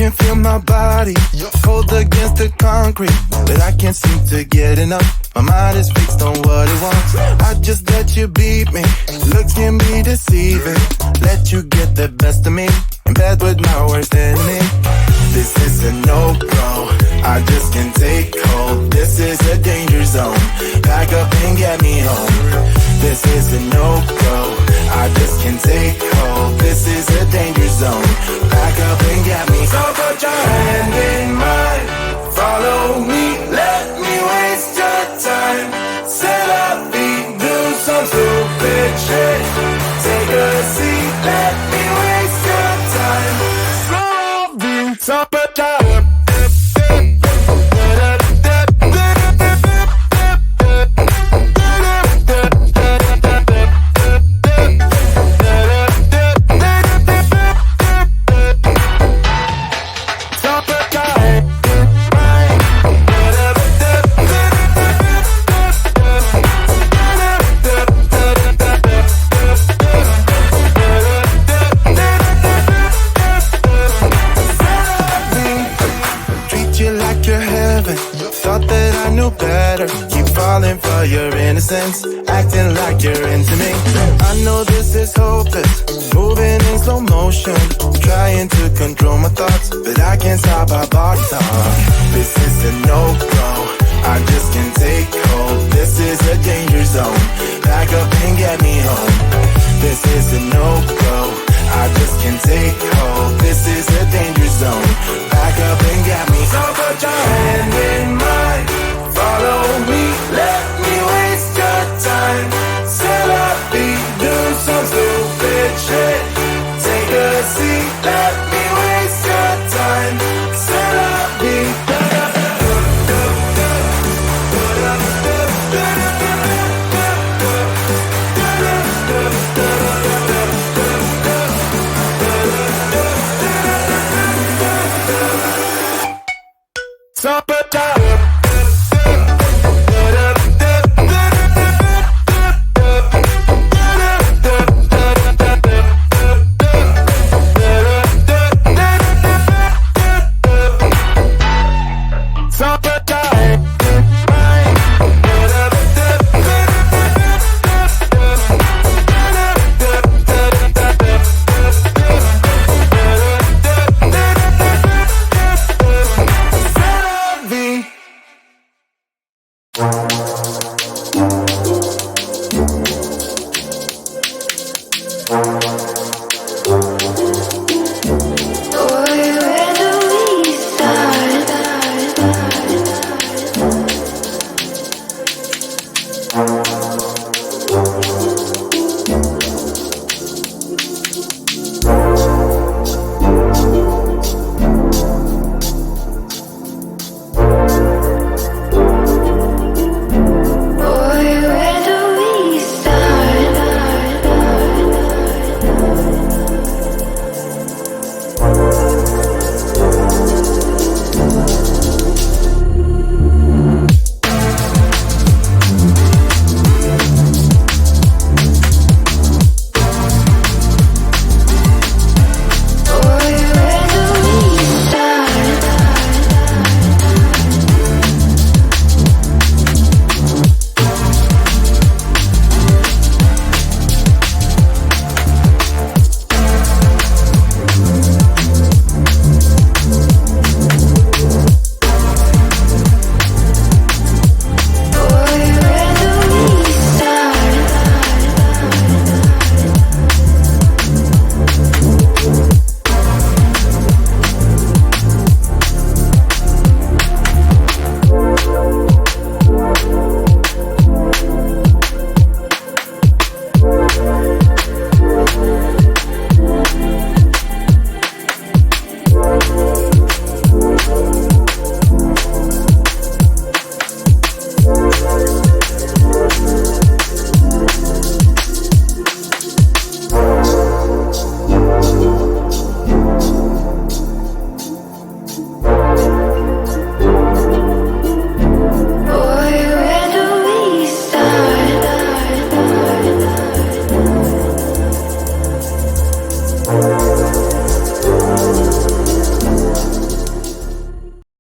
can feel my body cold against the concrete, but I can't seem to get enough. My mind is fixed on what it wants. I just let you beat me. Looks can be deceiving. Let you get the best of me in bed with my worst enemy. This is a no-go. I just can't take hold. This is a danger zone. Back up and get me home. This is a no-go. I just can't take hold. This is a danger zone. Back up and get me. So put your hand in mine. Follow me. Let me waste your time. Set up feet. Do some stupid shit. Take a seat. Let me waste your time. So put your for your innocence, acting like you're into me. I know this is hopeless, moving in slow motion, trying to control my thoughts, but I can't stop our body talk. This is a no-go, I just can't take hold. This is a danger zone, back up and get me home. This is a no-go, I just can't take hold. This is a danger zone, back up and get me. So put your hand in mine, follow me, let me waste your time. Set up feet, do some stupid shit. Take a seat, let me waste your time. Set up feet. So put your